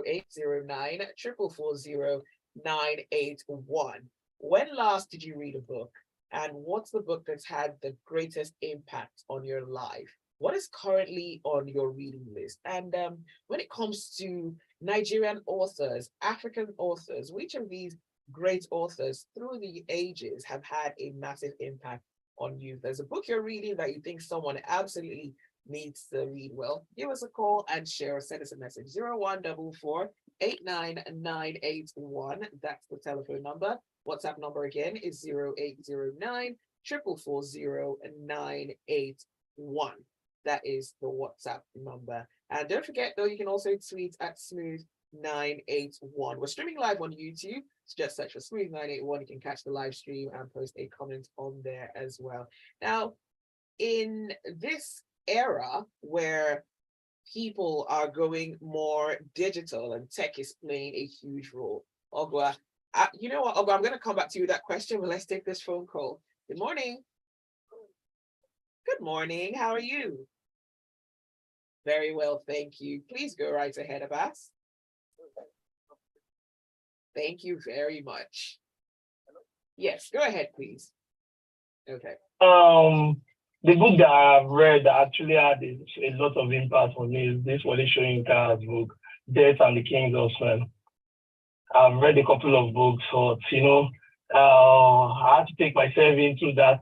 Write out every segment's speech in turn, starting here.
0809 440 981. When last did you read a book? And what's the book that's had the greatest impact on your life? What is currently on your reading list? And when it comes to Nigerian authors, African authors, which of these great authors through the ages have had a massive impact on you? There's a book you're reading that you think someone absolutely needs to read. Well, give us a call and share or send us a message. 0144 89981. That's the telephone number. WhatsApp number again is 0809 440 981. That is the WhatsApp number. And don't forget, though, you can also tweet at Smooth981. We're streaming live on YouTube. So just search for Smooth981. You can catch the live stream and post a comment on there as well. Now, in this era where people are going more digital and tech is playing a huge role, Ogwa, you know what, Ogwa, I'm going to come back to you with that question, but let's take this phone call. Good morning. Good morning. How are you? Very well, thank you. Please go right ahead, Abbas. Thank you very much. Yes, go ahead, please. Okay. The book that I've read that actually had a lot of impact on me is this Wale Soyinka's book, Death and the King's Husband. I've read a couple of books, but I had to take myself into that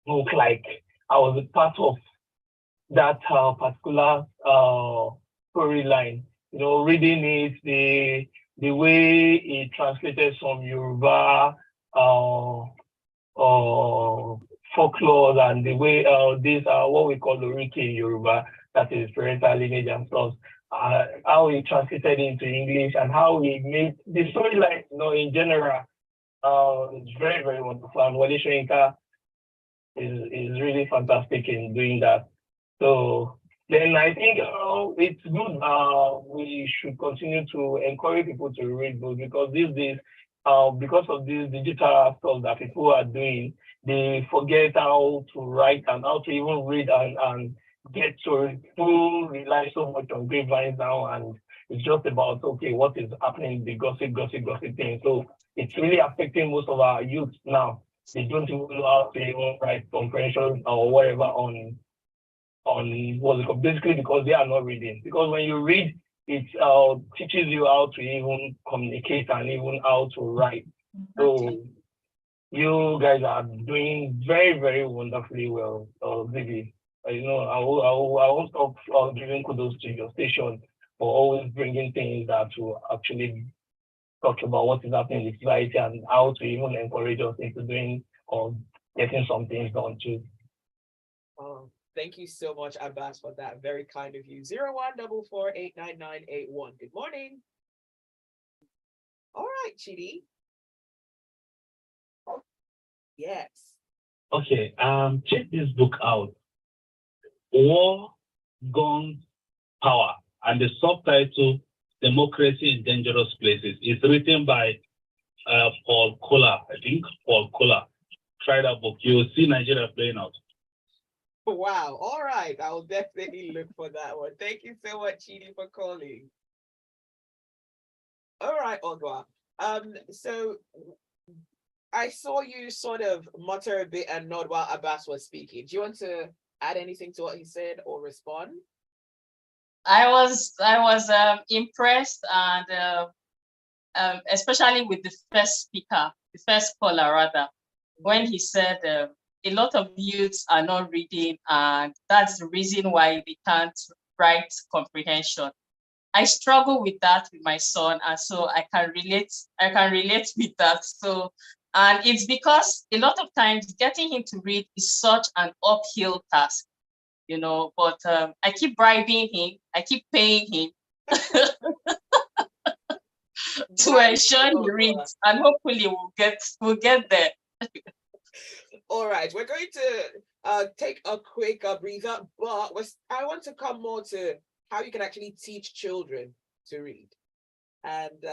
book like I was a part of that particular storyline. Reading it, the way it translated some Yoruba folklore and the way these are what we call Oriki in Yoruba, that is parental lineage and stuff, how he translated into English and how he made the storyline, in general, it's very, very wonderful. And Wale Soyinka is really fantastic in doing that. So then I think it's good. We should continue to encourage people to read books because these days, because of this digital stuff that people are doing, they forget how to write and how to even read and get to rely so much on grapevines now, and it's just about, okay, what is happening, the gossip thing. So it's really affecting most of our youth now. They don't even know how to even write comprehension or whatever on what's it called, basically because they are not reading. Because when you read, it teaches you how to even communicate and even how to write. So you guys are doing very, very wonderfully well, Zibby. I won't stop giving kudos to your station for always bringing things that will actually talk about what is happening in society and how to even encourage us into doing or getting some things done too. Thank you so much, Abbas, for that. Very kind of you. 0144 89981. Good morning. All right, Chidi. Yes. Okay, check this book out. War, Guns, Power, and the subtitle, Democracy in Dangerous Places. It's written by Paul Kohler, I think. Paul Kohler. Try that book. You will see Nigeria playing out. Wow. All right. I will definitely look for that one. Thank you so much, Chidi, for calling. All right, Ogwa. So I saw you sort of mutter a bit and nod while Abbas was speaking. Do you want to add anything to what he said or respond? I was impressed, and especially with the first speaker, the first caller rather, when he said a lot of youths are not reading, and that's the reason why they can't write comprehension. I struggle with that with my son, and so I can relate with that. So, and it's because a lot of times getting him to read is such an uphill task, but I keep bribing him, I keep paying him to ensure he reads, and hopefully we'll get there. All right, we're going to take a quick breather, but I want to come more to how you can actually teach children to read. And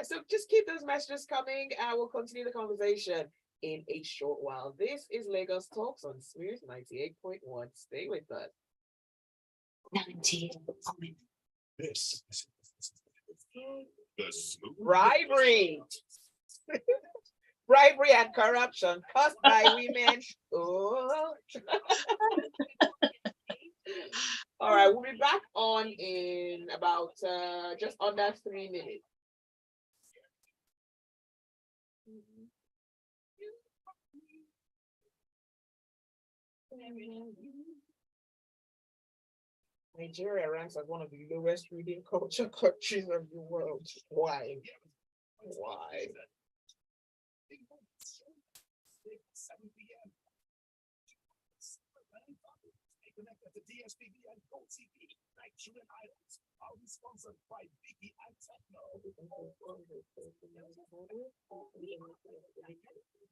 so just keep those messages coming and we'll continue the conversation in a short while. This is Lagos Talks on Smooth 98.1. Stay with us. 98.1. This Bribery. Bribery and corruption caused by women. Oh. All right, we'll be back on in about just under 3 minutes. Nigeria ranks as one of the lowest reading culture countries of the world. Why? Why? The DSPB and Gold TV, Nigerian Idols, are sponsored by Biggie and Techno.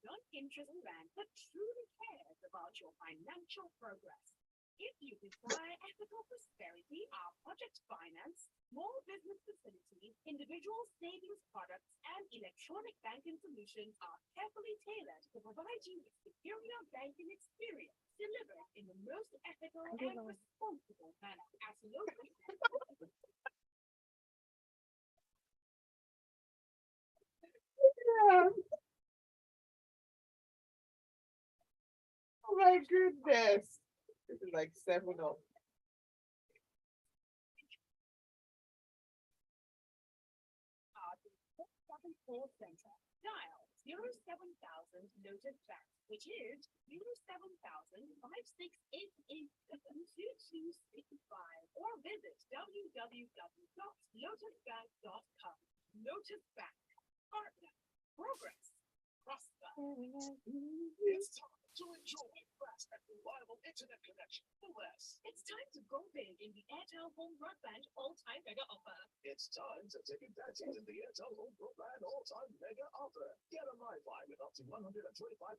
Non-interest brand that truly cares about your financial progress. If you desire ethical prosperity, our project finance, small business facilities, individual savings products, and electronic banking solutions are carefully tailored to provide you with superior banking experience delivered in the most ethical and responsible manner as local. Oh my goodness. This is like 7-up. Center. Dial 07000 Lotus Bank, which is 07056882265, or visit www.lotusbank.com. Lotus Bank, partner, progress, prosper. It's time to enjoy fast and reliable internet connection for less. It's time to go big in the Airtel Home Broadband all-time mega offer. It's time to take advantage of the Airtel Home Broadband all-time mega offer. Get a Wi-Fi with up to 125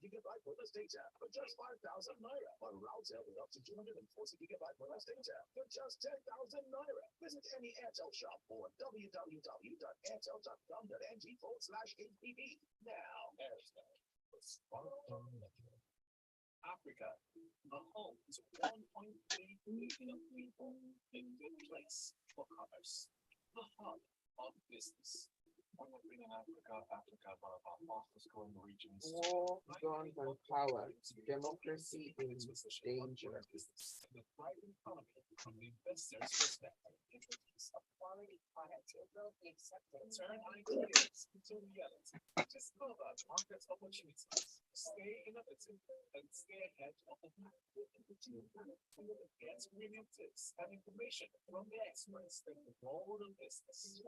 gigabyte wireless data for just 5,000 naira, or router with up to 240 gigabyte wireless data for just 10,000 naira. Visit any Airtel shop or www.airtel.com.ng/HBB. Now, Airtel. Africa, a home to 1.3 billion people, a good place for commerce, the hub of business. When we're in Africa, Africa is one of our fastest growing regions. War, guns, and power. Democracy in danger. The thriving economy from the investor's perspective. Acquiring financial growth, turn ideas into reality. Discover market opportunities. Stay innovative and stay ahead of the market. Get premium tips and information from the experts in the world of business.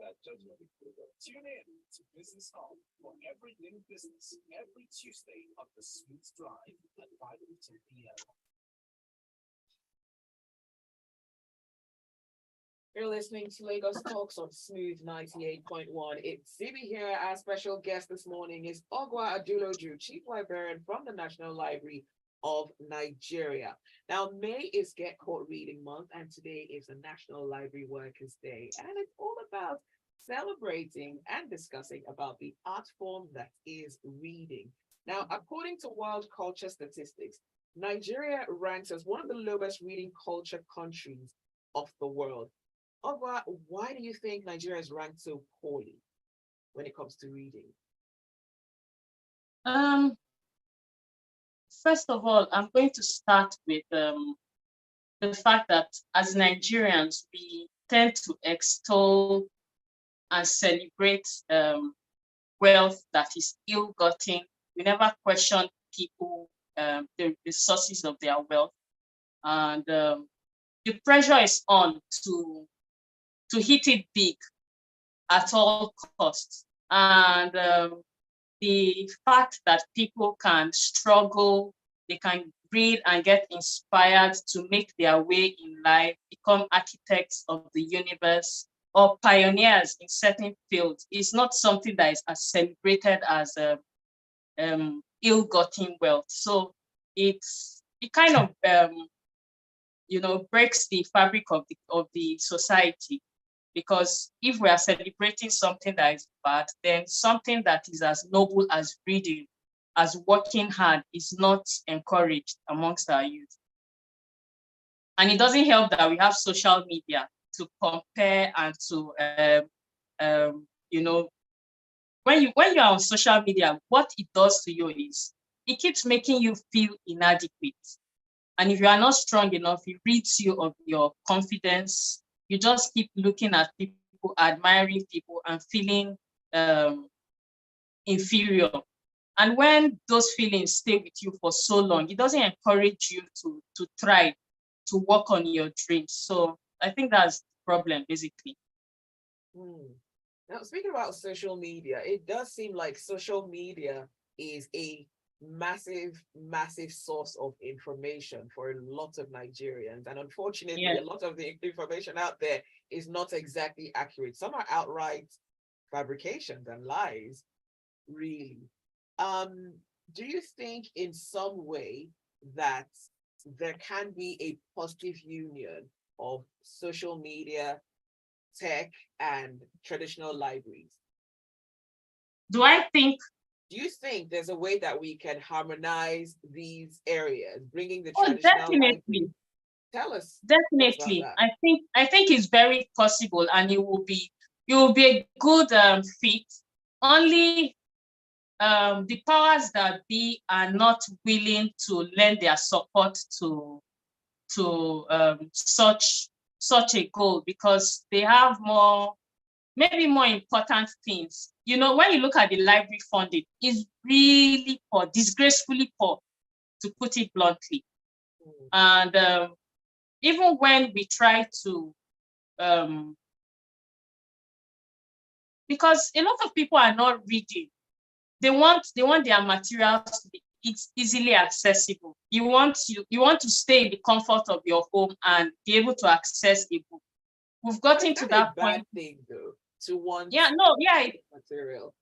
Tune in to Business Hub for everything business every Tuesday on the Smooth Drive at 5:10 p.m. You're listening to Lagos Talks on Smooth 98.1. It's Zibby here. Our special guest this morning is Ogwa Aduloju, Chief Librarian from the National Library of Nigeria. Now, May is Get Caught Reading Month, and today is the National Library Workers' Day. And it's all about celebrating and discussing about the art form that is reading. Now, according to World Culture Statistics, Nigeria ranks as one of the lowest reading culture countries of the world. Ogwa, why do you think Nigeria is ranked so poorly when it comes to reading? First of all, I'm going to start with the fact that as Nigerians, we tend to extol and celebrate wealth that is ill-gotten. We never question people, the sources of their wealth. And the pressure is on to hit it big at all costs. And the fact that people can struggle, they can read and get inspired to make their way in life, become architects of the universe or pioneers in certain fields is not something that is as celebrated as ill-gotten wealth. So it kind of breaks the fabric of the society. Because if we are celebrating something that is bad, then something that is as noble as reading, as working hard, is not encouraged amongst our youth. And it doesn't help that we have social media to compare and to You know, when you're on social media, what it does to you is it keeps making you feel inadequate. And if you are not strong enough, it rids you of your confidence. You just keep looking at people, admiring people, and feeling inferior. And when those feelings stay with you for so long, it doesn't encourage you to try to work on your dreams. So I think that's the problem, basically. Now, speaking about social media, it does seem like social media is a massive source of information for a lot of Nigerians. And unfortunately, Yeah. a lot of the information out there is not exactly accurate. Some are outright fabrications and lies, really. Do you think in some way that there can be a positive union of social media, tech, and traditional libraries? Do I think? Do you think there's a way that we can harmonize these areas, bringing the Oh, traditional library? definitely. Tell us Definitely. about I think it's very possible, and it will be a good fit. Only the powers that be are not willing to lend their support to such a goal, because they have maybe more important things. You know, when you look at the library funding, it's really poor, disgracefully poor, to put it bluntly. And even when we try to, because a lot of people are not reading, they want their materials to be easily accessible. You want to stay in the comfort of your home and be able to access a book. We've gotten to that bad point. thing though, to want material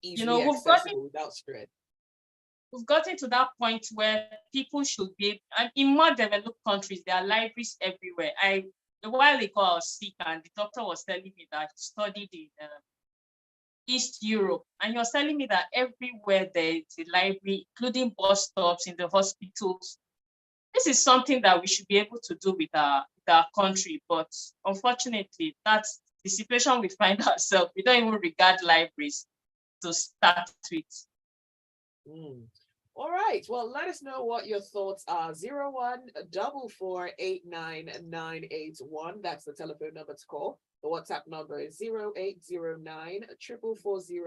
easily accessible without stress. We've gotten to that point where people should be, and in more developed countries, there are libraries everywhere. A while ago, I was sick, and the doctor was telling me that he studied in East Europe, and he was telling me that everywhere there is a library, including bus stops, in the hospitals. This is something that we should be able to do with our country, but unfortunately, that's the situation we find ourselves. We don't even regard libraries to start with. All right. Well, let us know what your thoughts are. 0144899981. That's the telephone number to call. The WhatsApp number is 0809 440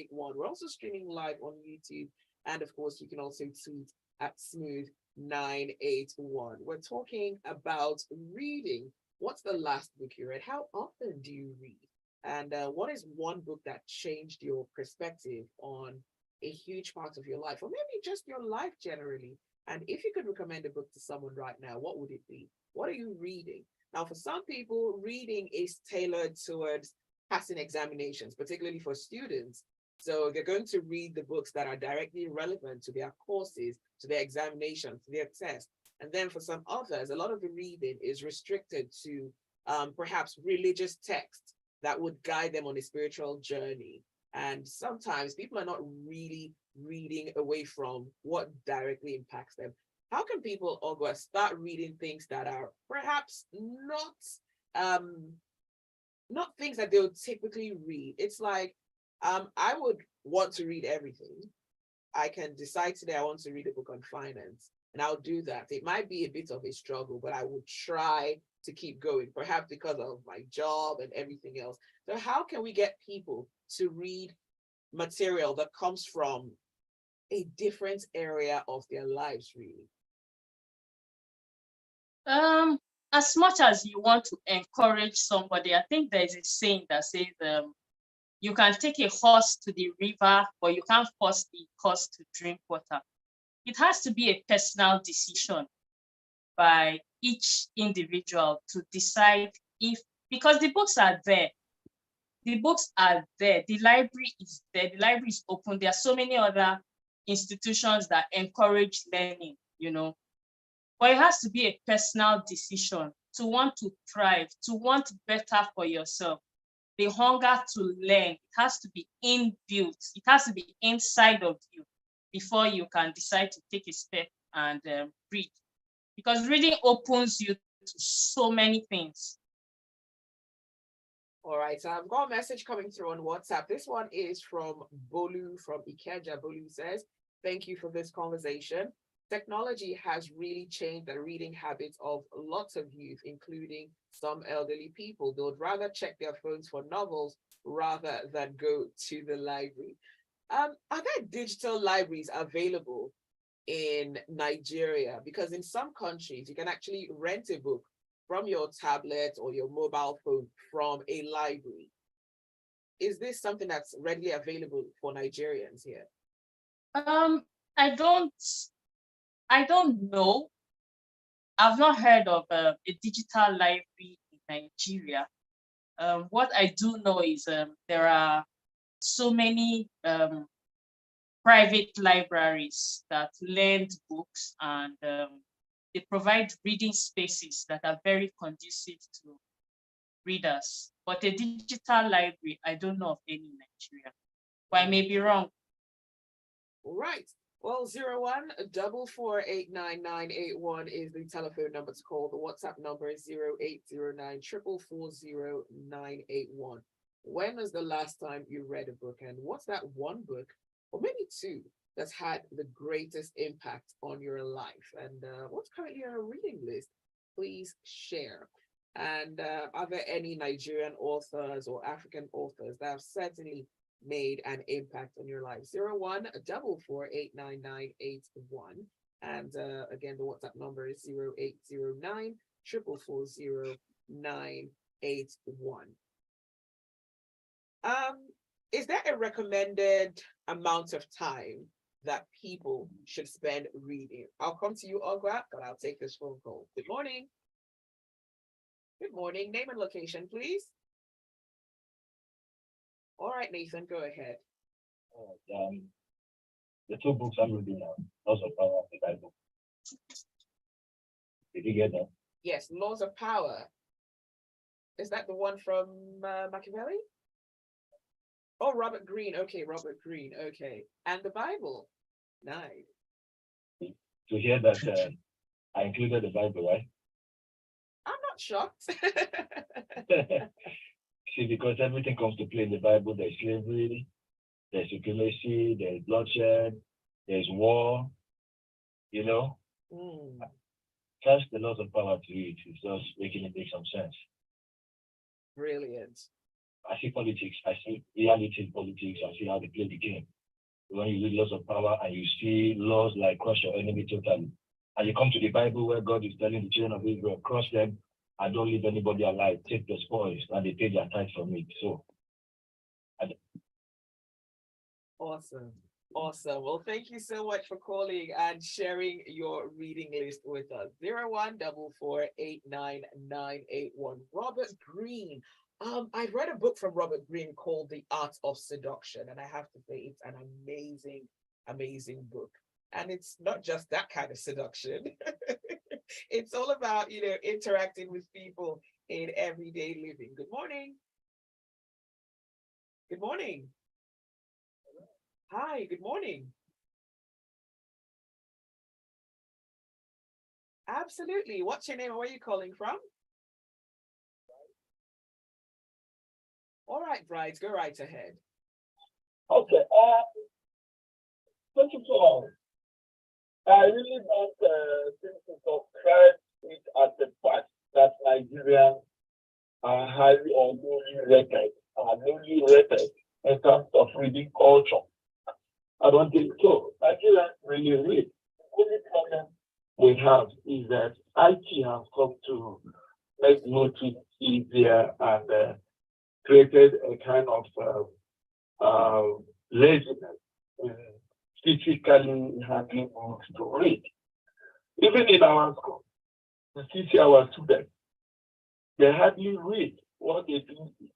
We're also streaming live on YouTube. And of course, you can also tweet at Smooth981. We're talking about reading. What's the last book you read? How often do you read? And what is one book that changed your perspective on a huge part of your life, or maybe just your life generally? And if you could recommend a book to someone right now, what would it be? What are you reading? Now, for some people, reading is tailored towards passing examinations, particularly for students. So they're going to read the books that are directly relevant to their courses, to their examinations, to their test. And then for some others, a lot of the reading is restricted to perhaps religious texts that would guide them on a spiritual journey. And sometimes people are not really reading away from what directly impacts them. How can people, Ogwa, start reading things that are perhaps not things that they'll typically read? It's like, I would want to read everything. I can decide today I want to read a book on finance, and I'll do that. It might be a bit of a struggle, but I would try to keep going, perhaps because of my job and everything else. So how can we get people to read material that comes from a different area of their lives, really? As much as you want to encourage somebody, I think there is a saying that says, you can take a horse to the river, but you can't force the horse to drink water. It has to be a personal decision by each individual to decide because the books are there. The books are there. The library is there. The library is open. There are so many other institutions that encourage learning, But it has to be a personal decision to want to thrive, to want better for yourself. The hunger to learn, it has to be inbuilt. It has to be inside of you before you can decide to take a step and read. Because reading opens you to so many things. All right, so I've got a message coming through on WhatsApp. This one is from Bolu from Ikeja. Bolu says, thank you for this conversation. Technology has really changed the reading habits of lots of youth, including some elderly people. They would rather check their phones for novels rather than go to the library. Are there digital libraries available in Nigeria? Because in some countries, you can actually rent a book from your tablet or your mobile phone from a library. Is this something that's readily available for Nigerians here? I don't know. I've not heard of a digital library in Nigeria. What I do know is there are so many private libraries that lend books, and they provide reading spaces that are very conducive to readers. But a digital library, I don't know of any in Nigeria. But I may be wrong. Right. Well, 01-4489981 is the telephone number to call. The WhatsApp number is 0809-444-0981. When was the last time you read a book, and what's that one book, or maybe two, that's had the greatest impact on your life? And what's currently on a reading list? Please share. And are there any Nigerian authors or African authors that have certainly made an impact on your life? 01-4489981. And again, the WhatsApp number is 0809-444-0981. Is there a recommended amount of time that people should spend reading? I'll come to you, Ogwa, but I'll take this phone call. Good morning. Good morning. Name and location, please. All right, Nathan, go ahead. The two books I'm reading now, Laws of Power and the Bible. Did you get that? Yes, Laws of Power. Is that the one from Machiavelli? Oh, Robert Greene. Okay, Robert Greene. Okay. And the Bible. Nice. To hear that I included the Bible, right? I'm not shocked. See, because everything comes to play in the Bible. There's slavery, there's supremacy, there's bloodshed, there's war, you know. Just the Laws of Power to it is just making it make some sense. Brilliant. I see politics, I see reality in politics, I see how they play the game. When you read Laws of Power and you see laws like crush your enemy totally, and you come to the Bible where God is telling the children of Israel, crush them and don't leave anybody alive, take the spoils, and they pay their tithe from it. So, awesome. Awesome. Well, thank you so much for calling and sharing your reading list with us. 01-4489981. Robert Greene. I've read a book from Robert Greene called The Art of Seduction, and I have to say it's an amazing, amazing book. And it's not just that kind of seduction. It's all about, interacting with people in everyday living. Good morning. Good morning. Hi, good morning. Absolutely. What's your name and where are you calling from? All right, Brides, go right ahead. Okay. First of all, I really don't think to subscribe it as the fact that Nigerians are highly or lowly rated, in terms of reading culture. I don't think so. Nigerians really read. The only problem we have is that IT has come to make notice easier and created a kind of laziness in physically handling books to read. Even in our school, you see our students, they hardly read. What they do is,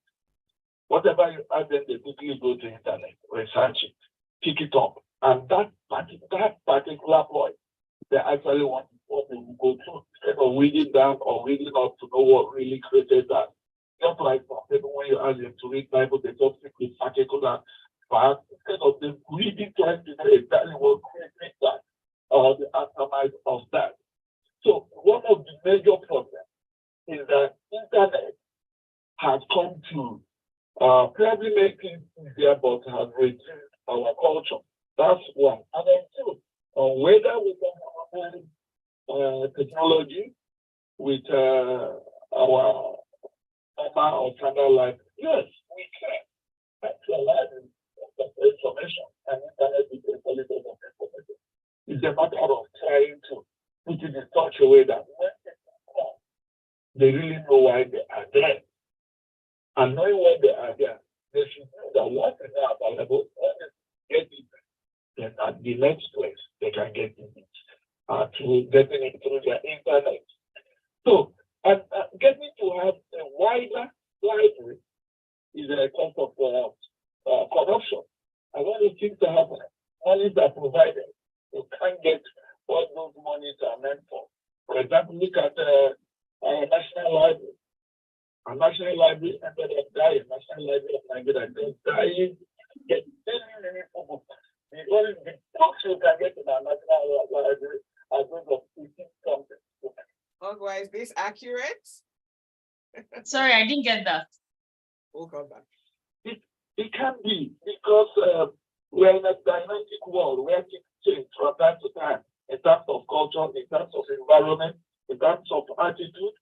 whatever you ask them, they quickly go to internet, research it, pick it up. And that particular point, they actually want what they will go through instead of reading down or reading up to know what really created that. Just like some people, when you ask them to read Bible, they just pick this particular part instead of them reading, trying to know exactly what created that or the aftermath of that. So one of the major problems is that internet has come to Probably make things easier, but has reduced our culture. That's one. And then two, whether we can have technology with our normal or channel life, yes, we can. Actualize information and internet is a solid of information. It's a matter of trying to put it in such a way that when people come, they really know why they are there. And knowing why they are there, they should know that what is now available, when they get it, then at the next place, they can get it through getting it through their internet. So, getting to have a wider library is a cause of corruption. And when the things are happening, monies are provided, you can't get what those monies are meant for. For example, look at our National Library. Our National Library ended up dying. National Library of Nigeria is dying. Get many books. The only books you can get in our National Library are those of 18 something. Ogwa, is this accurate? Sorry, I didn't get that. We'll come back. It can be because we're in a dynamic world where things change from time to time in terms of culture, in terms of environment, in terms of attitude.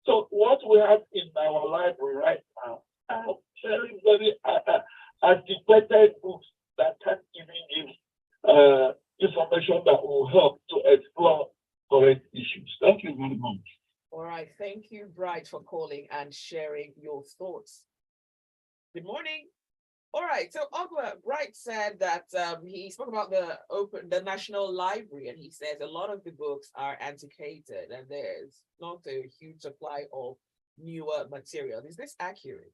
So what we have in our library right now are very, very antiquated books that can't even give information that will help to explore current issues. Thank you very much. All right, thank you, Bright, for calling and sharing your thoughts. Good morning. All right, so Ogwa, Bright said that he spoke about the National Library, and he says a lot of the books are antiquated and there's not a huge supply of newer material. Is this accurate?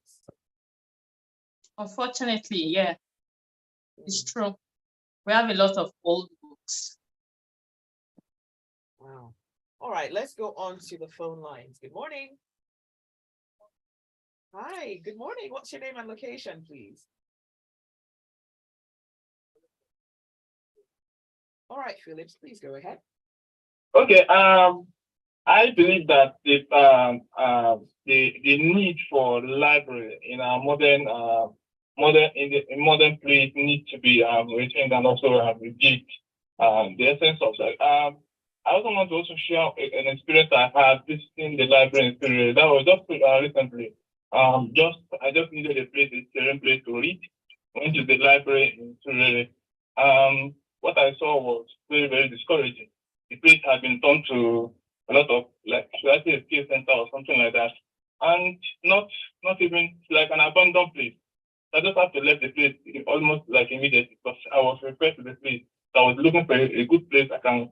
Unfortunately, yeah, it's true. We have a lot of old books. Wow. All right, let's go on to the phone lines. Good morning. Hi, good morning. What's your name and location, please? All right, Phillips, please go ahead. Okay. I believe that the need for library in our modern place needs to be retained and also repeat the essence of that. I also want to also share an experience I had visiting the library in Surrey. That was just recently. I just needed a serene place to read. Went to the library in Surrey. What I saw was very, very discouraging. The place had been turned to a lot of, like, should I say a skill center or something like that, and not even like an abandoned place. I just have to leave the place almost like immediately because I was referred to the place. So I was looking for a good place I can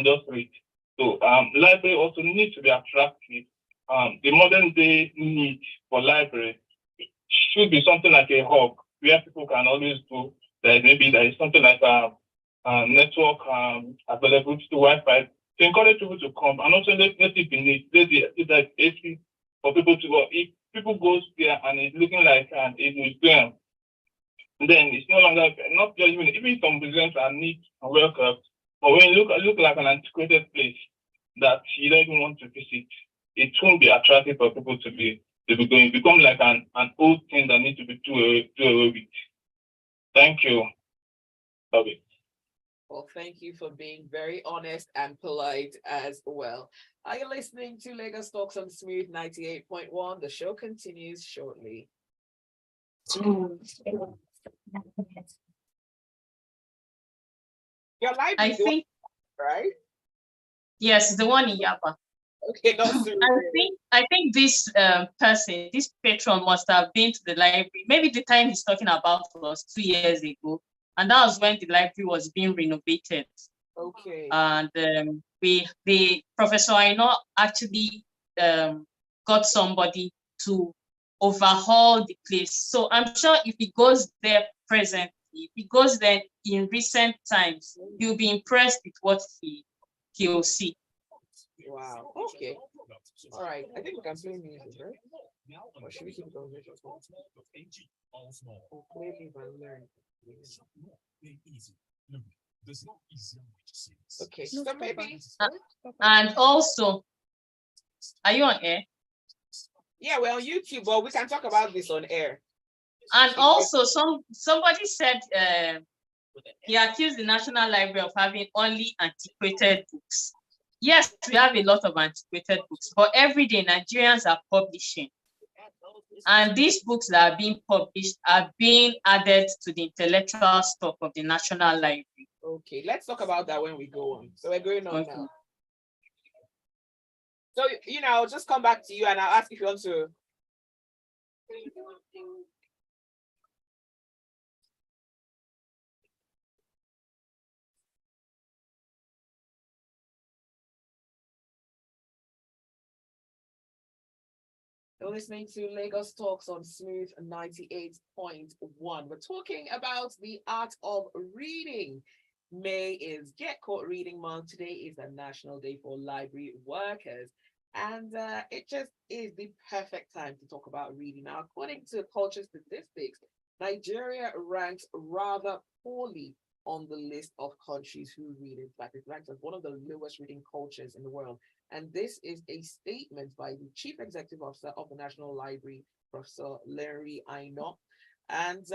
just read. So library also needs to be attractive. The modern day need for library should be something like a hub where people can always go. Maybe there is something like a network available to Wi-Fi to encourage people to come, and also let it be neat. It's like AC for people to go. If people go there and it's looking like an museum, then it's no longer not just even some museums are neat and well kept. But when you look like an antiquated place that you don't even want to visit, it won't be attractive for people to be going. Become like an old thing that needs to be do away with. Thank you. Okay. Well, thank you for being very honest and polite as well. Are you listening to Lagos Talks on Smooth 98.1? The show continues shortly. Your library, I think, right? yes, the one in Yaba. Okay, not soon. I think this person, this patron must have been to the library. Maybe the time he's talking about was 2 years ago. And that was when the library was being renovated. Okay. And the Professor Aino actually got somebody to overhaul the place. So I'm sure if he goes there presently, if he goes there in recent times, he'll be impressed with what he'll see. Wow. Okay. All right. I think we can play music, right? Or should we keep going? Play Live and Learn. Okay, so maybe. And also, are you on air? Yeah, we're on YouTube, but we can talk about this on air. And also, somebody said he accused the National Library of having only antiquated books. Yes, we have a lot of antiquated books, but every day Nigerians are publishing. And these books that are being published are being added to the intellectual stock of the National Library. Okay, let's talk about that when we go on. So we're going on now. So, I'll just come back to you and I'll ask if you want to. You're listening to Lagos Talks on Smooth 98.1. We're talking about the art of reading. May is Get Caught Reading Month. Today is a National Day for Library Workers. And it just is the perfect time to talk about reading. Now, according to culture statistics, Nigeria ranks rather poorly on the list of countries who read. In fact, it ranks as one of the lowest reading cultures in the world. And this is a statement by the Chief Executive Officer of the National Library, Professor Larry Aino. And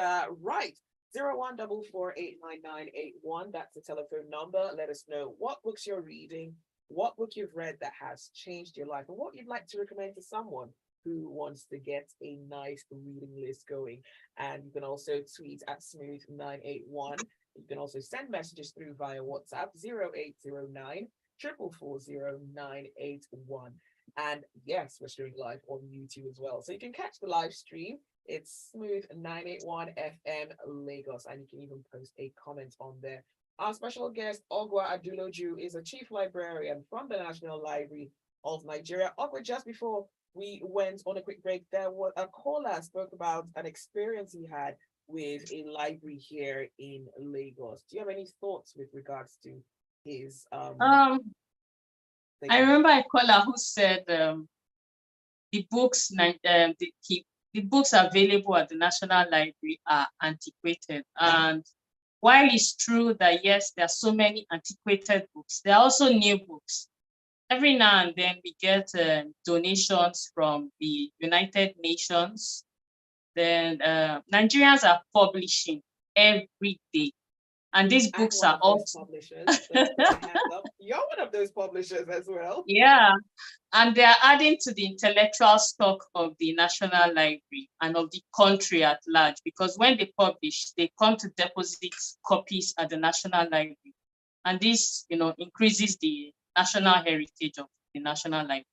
right, 0144899981, that's the telephone number. Let us know what books you're reading, what book you've read that has changed your life, and what you'd like to recommend to someone who wants to get a nice reading list going. And you can also tweet at Smooth981. You can also send messages through via WhatsApp 0809 4440981. And yes, we're streaming live on YouTube as well. So you can catch the live stream. It's Smooth 981 FM Lagos, and you can even post a comment on there. Our special guest, Ogwa Aduloju, is a chief librarian from the National Library of Nigeria. Ogwa, just before we went on a quick break, there was a caller spoke about an experience he had with a library here in Lagos. Do you have any thoughts with regards to his I remember a caller who said the books the books available at the National Library are antiquated. And while it's true that yes, there are so many antiquated books, there are also new books. Every now and then we get donations from the United Nations. Then Nigerians are publishing every day. And these books are also publishers. You're one of those publishers as well. Yeah, and they are adding to the intellectual stock of the National Library and of the country at large, because when they publish, they come to deposit copies at the National Library. And this, increases the national heritage of the National Library.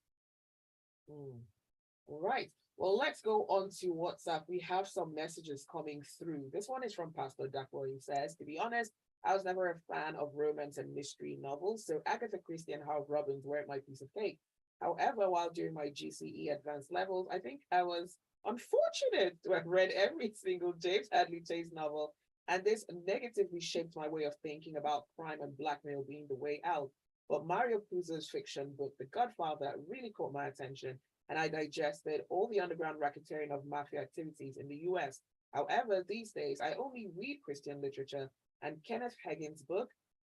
All right. Well, let's go on to WhatsApp. We have some messages coming through. This one is from Pastor Dapo. He says, to be honest, I was never a fan of romance and mystery novels, so Agatha Christie and Howard Robbins weren't my piece of cake. However, while doing my GCE advanced levels, I think I was unfortunate to have read every single James Hadley Chase novel, and this negatively shaped my way of thinking about crime and blackmail being the way out. But Mario Puzo's fiction book, The Godfather, really caught my attention, and I digested all the underground racketeering of mafia activities in the US. However, these days, I only read Christian literature, and Kenneth Hagin's book,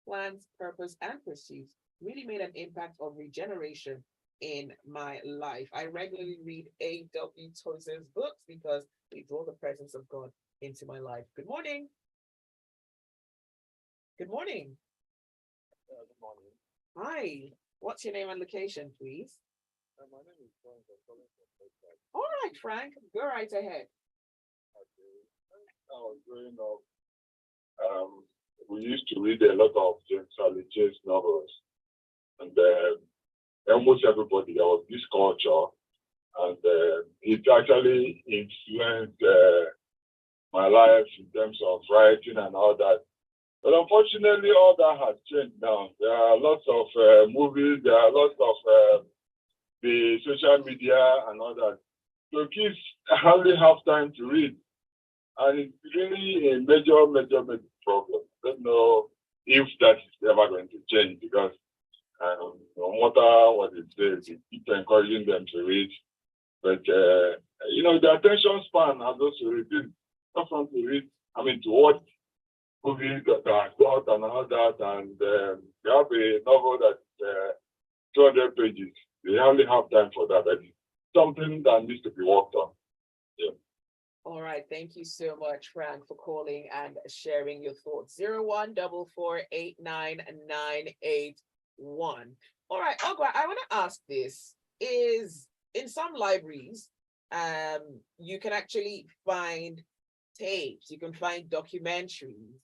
Plans, Purpose, and Pursuits, really made an impact of regeneration in my life. I regularly read A.W. Tozer's books because they draw the presence of God into my life. Good morning. Good morning. Good morning. Hi. What's your name and location, please? My name is Frank. I'm calling from Texas. All right, Frank, go right ahead. Okay. I was growing up. We used to read a lot of James Hadley Chase novels, and almost everybody, there was this culture, and it actually influenced my life in terms of writing and all that. But unfortunately, all that has changed now. There are lots of movies, there are lots of the social media and all that. So kids hardly have time to read. And it's really a major problem. I don't know if that is ever going to change, because no matter what it says, it keeps encouraging them to read. But, the attention span has also reduced. Not from to read, to watch movies that are short and all that. And they have a novel that's 200 pages. They hardly have time for that. It's something that needs to be worked on. Yeah. All right, thank you so much, Frank, for calling and sharing your thoughts. 0144899981. All right, Ogwa, I want to ask this. Is in some libraries, you can actually find tapes, you can find documentaries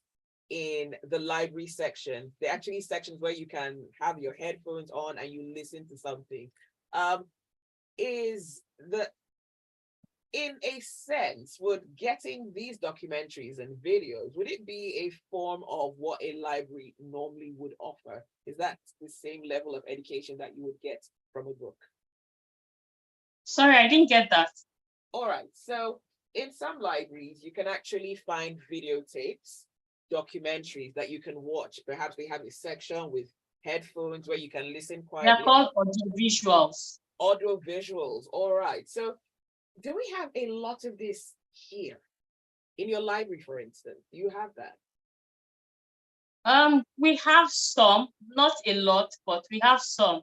in the library section. There are actually sections where you can have your headphones on and you listen to something. Is the in a sense, would getting these documentaries and videos, would it be a form of what a library normally would offer? Is that the same level of education that you would get from a book? Sorry, I didn't get that. All right, so in some libraries, you can actually find videotapes, documentaries that you can watch. Perhaps they have a section with headphones where you can listen They're quietly. called audio visuals. Audio visuals, all right. So do we have a lot of this here in your library, for instance? Do you have that? We have some, not a lot, but we have some.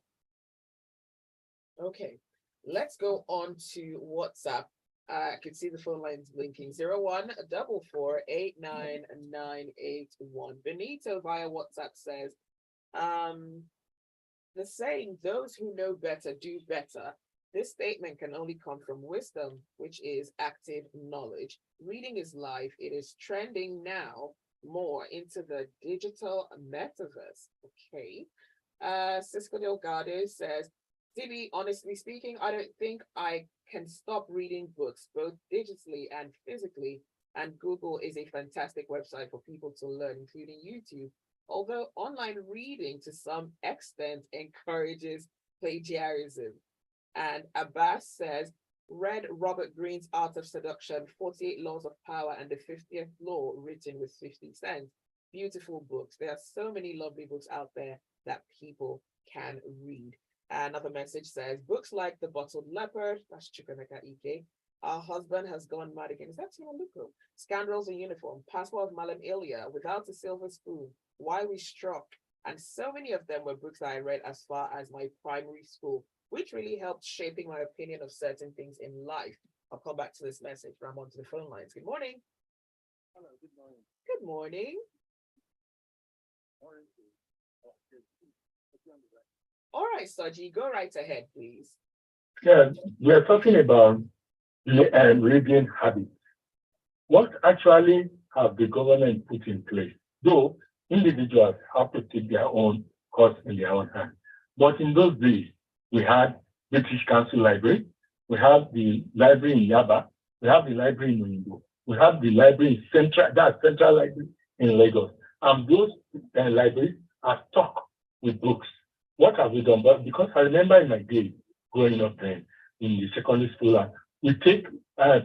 Okay, let's go on to WhatsApp. I can see the phone lines blinking. 0144899981. Benito via WhatsApp says, the saying, those who know better do better. This statement can only come from wisdom, which is active knowledge. Reading is life. It is trending now more into the digital metaverse. Okay. Cisco Delgado says, Zibby, honestly speaking, I don't think I can stop reading books, both digitally and physically. And Google is a fantastic website for people to learn, including YouTube. Although online reading to some extent encourages plagiarism. And Abbas says, read Robert Greene's Art of Seduction, 48 Laws of Power, and the 50th Law, written with 50 cents. Beautiful books. There are so many lovely books out there that people can read. Another message says, books like The Bottled Leopard, that's Chukwemeka Ike, Our Husband Has Gone Mad Again, is that Tialuko? Scoundrels in Uniform, Passport of Malam Ilya, Without a Silver Spoon, Why We Struck, and so many of them were books that I read as far as my primary school, which really helped shaping my opinion of certain things in life. I'll come back to this message, but I'm onto the phone lines. Good morning. Hello, good morning. Good morning. All right, Soji, go right ahead, please. Yeah, we are talking about reading habits. What actually have the government put in place? Though individuals have to take their own course in their own hands. But in those days, we had British Council Library, we have the library in Yaba, we have the library in Oyibo, we have the library in Central Library in Lagos. And those libraries are stocked with books. What have we done? But because I remember in my days growing up then in the secondary school, we take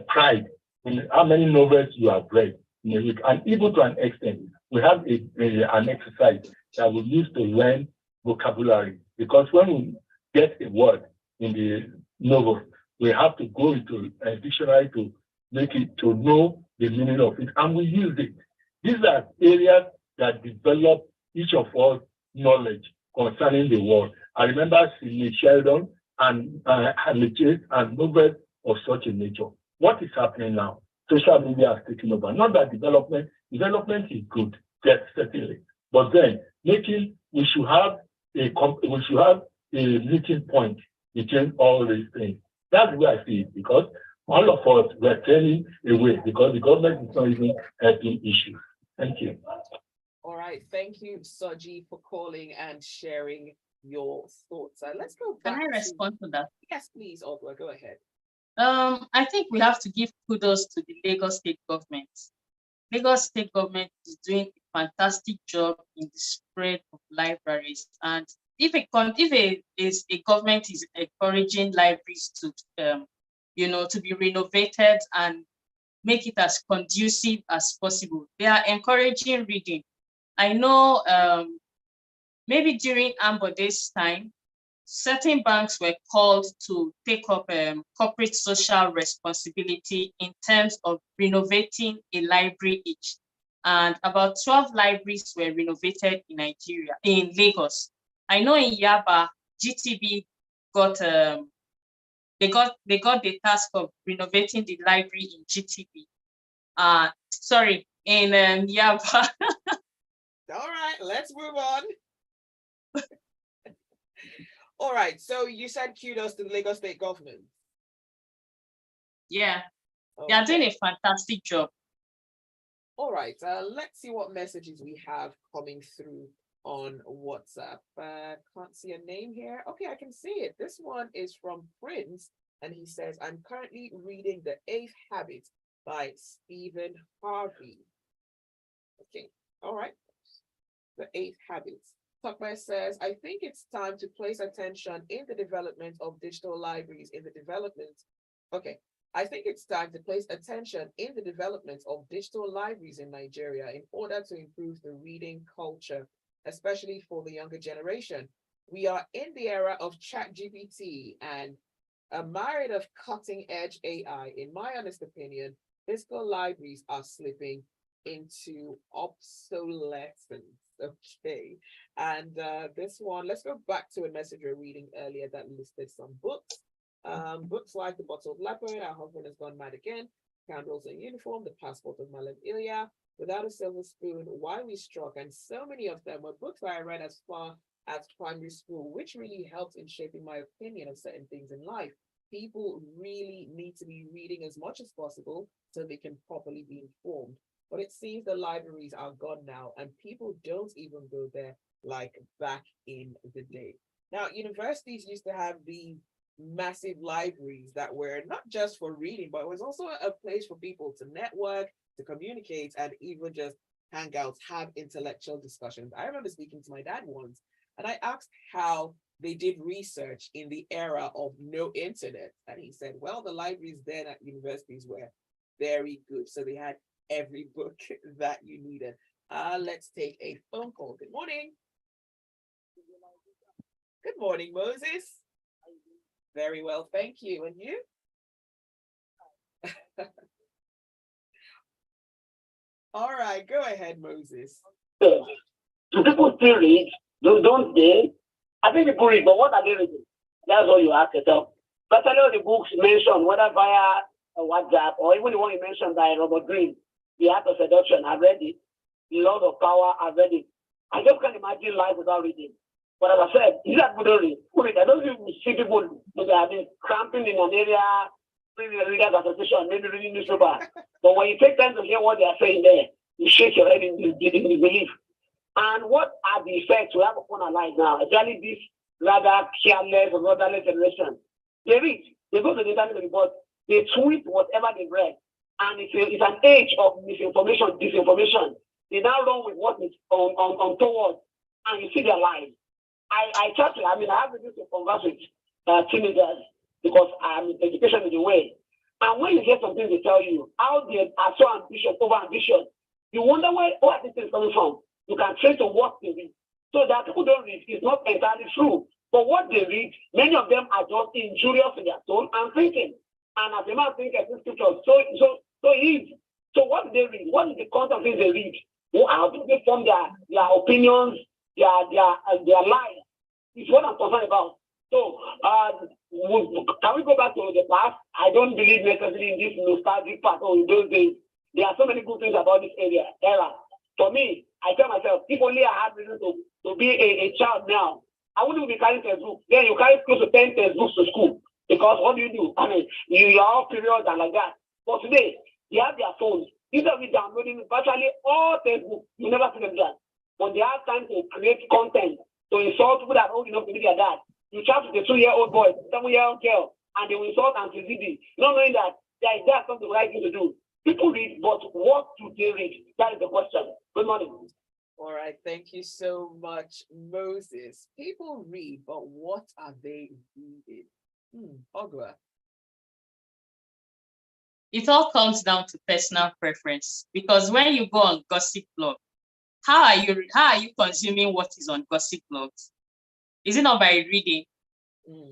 pride in how many novels you have read in a week. And even to an extent, we have an exercise that we use to learn vocabulary. Because when we get a word in the novel, we have to go into a dictionary to make it, to know the meaning of it, and we use it. These are areas that develop each of us knowledge concerning the world. I remember Sidney Sheldon and Chase and novels of such a nature. What is happening now? Social media has taken over. Not that development is good, yes, certainly. But then we should have a meeting point between all these things. That's where I see it, because all of us were turning away because the government is not even helping issues. Thank you. All right, thank you, Soji, for calling and sharing your thoughts. Let's go back. Can I respond to that? Yes, please, Ogwa, go ahead. I think we have to give kudos to the Lagos State government. Lagos State government is doing a fantastic job in the spread of libraries. And if a government is encouraging libraries to to be renovated and make it as conducive as possible, they are encouraging reading. I know maybe during Ambode's time, certain banks were called to take up corporate social responsibility in terms of renovating a library each. And about 12 libraries were renovated in Nigeria, in Lagos. I know in Yaba, GTB got they got the task of renovating the library in GTB. Sorry, in Yaba. All right, let's move on. All right, so you said kudos to the Lagos State government. Yeah, they are doing a fantastic job. All right, let's see what messages we have coming through on WhatsApp. Can't see a name here. Okay, I can see it. This one is from Prince, and he says, I'm currently reading The Eighth Habit by Stephen Harvey. Okay, all right. The Eighth Habit. Tuckman says, I think it's time to place attention in the development of digital libraries in the development. Okay, I think it's time to place attention in the development of digital libraries in Nigeria in order to improve the reading culture, especially for the younger generation. We are in the era of ChatGPT and a myriad of cutting-edge AI. In my honest opinion, physical libraries are slipping into obsolescence. Okay, and this one, let's go back to a message we were reading earlier that listed some books. Books like The Bottle of Librarian, Our Husband Has Gone Mad Again, Candles in Uniform, The Passport of Malam Ilya, Without a Silver Spoon, Why We Struck, and so many of them were books that I read as far as primary school, which really helped in shaping my opinion of certain things in life. People really need to be reading as much as possible so they can properly be informed. But it seems the libraries are gone now and people don't even go there like back in the day. Now, universities used to have these massive libraries that were not just for reading, but it was also a place for people to network, to communicate, and even just hang out, have intellectual discussions. I remember speaking to my dad once, and I asked how they did research in the era of no internet. And he said, well, the libraries then at universities were very good. So they had every book that you needed. Let's take a phone call. Good morning. Good morning, Moses. Very well, thank you. And you? All right, go ahead, Moses. Do people still read? Don't they? I think people read, but what are they reading? That's all you ask yourself. Especially the books mentioned, whether via WhatsApp or even the one you mentioned by Robert Greene, The Art of Seduction, I've read it. The Lord of Power, I've read it. I just can't imagine life without reading. But as I said, these are people don't read. I don't see people that have been cramping in an area, reading the Readers Association, maybe reading newspaper. But when you take time to hear what they are saying there, you shake your head in disbelief. And what are the effects we have upon our lives now? Especially this rather careless, rudderless generation. They read, they go to the internet report, they tweet whatever they've read. And it's an age of misinformation, disinformation. They now run with what is on towards, and you see their lives. I have reduced to converse with teenagers because education is the way. And when you hear something they tell you, how they are so ambitious, over ambitious, you wonder where this is coming from. You can trace to what they read. So that people don't read is not entirely true. But what they read, many of them are just injurious to their soul and thinking. And as a man thinks in scripture, so easy. So what do they read? What is the content of things they read? How do they form their opinions, their lives? It's what I'm concerned about. So can we go back to the past? I don't believe necessarily in this nostalgic part or in those days. There are so many good things about this era. For me, I tell myself, if only I had reason to be a child now, I wouldn't be carrying textbooks. Then you carry close to 10 textbooks to school. Because what do? You are all periods and like that. But today, they have their phones. Instead of downloading virtually all textbooks, you never see them that. But they have time to create content to insult people that are old enough to be their dad. You chat with a 2-year-old boy, 7-year-old girl, and they will insult Auntie Zibby, not knowing that that's not the right thing to do. People read, but what do they read? That is the question. Good morning. All right, thank you so much, Moses. People read, but what are they reading? Ogwa. It all comes down to personal preference, because when you go on gossip blog, how are you consuming what is on gossip blogs? Is it not by reading?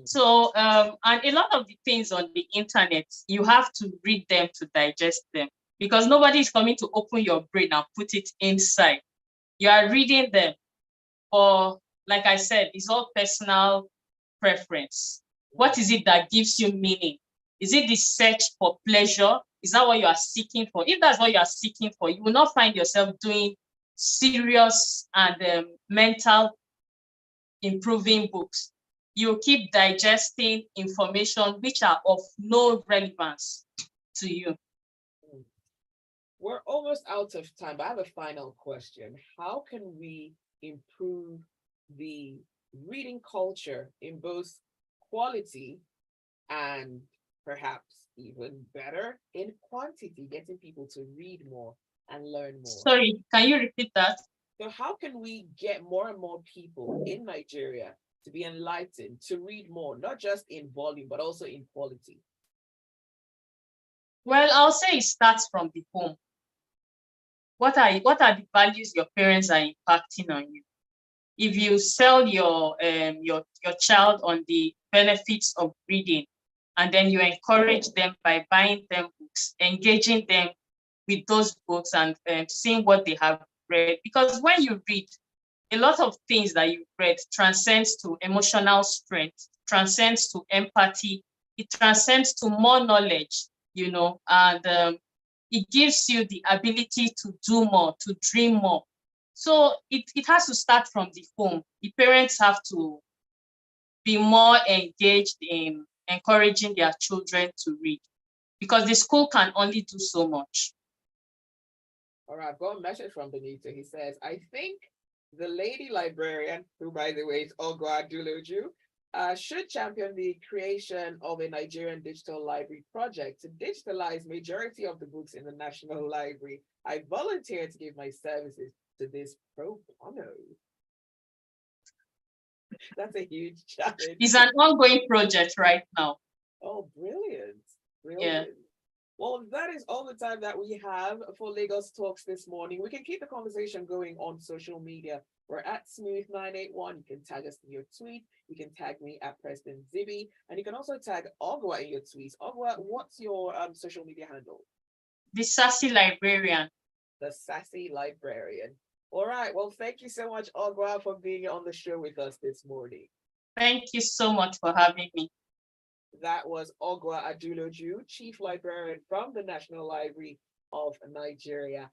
So and a lot of the things on the internet, you have to read them to digest them, because nobody is coming to open your brain and put it inside. You are reading them, or like I said, it's all personal preference. What is it that gives you meaning? Is it the search for pleasure? Is that what you are seeking for? If that's what you are seeking for, you will not find yourself doing serious and mental improving books. You keep digesting information which are of no relevance to you. We're almost out of time, but I have a final question. How can we improve the reading culture in both quality and perhaps even better in quantity, getting people to read more and learn more? Sorry, can you repeat that? So how can we get more and more people in Nigeria to be enlightened, to read more, not just in volume, but also in quality? Well, I'll say it starts from the home. What are the values your parents are impacting on you? If you sell your child on the benefits of reading, and then you encourage them by buying them books, engaging them with those books, and seeing what they have read, because when you read, a lot of things that you've read transcends to emotional strength, transcends to empathy, it transcends to more knowledge, and it gives you the ability to do more, to dream more. So it has to start from the home. The parents have to be more engaged in encouraging their children to read, because the school can only do so much. All right, I've got a message from Benito. He says, I think the lady librarian, who by the way is Ogwa Aduloju, should champion the creation of a Nigerian digital library project to digitalize majority of the books in the National Library. I volunteer to give my services to this pro bono. That's a huge challenge. It's an ongoing project right now. Oh, brilliant. Brilliant. Yeah. Well, that is all the time that we have for Lagos Talks this morning. We can keep the conversation going on social media. We're at Smooth981. You can tag us in your tweet. You can tag me at President Zibby. And you can also tag Ogwa in your tweets. Ogwa, what's your social media handle? The Sassy Librarian. The Sassy Librarian. All right. Well, thank you so much, Ogwa, for being on the show with us this morning. Thank you so much for having me. That was Ogwa Aduloju, Chief Librarian from the National Library of Nigeria.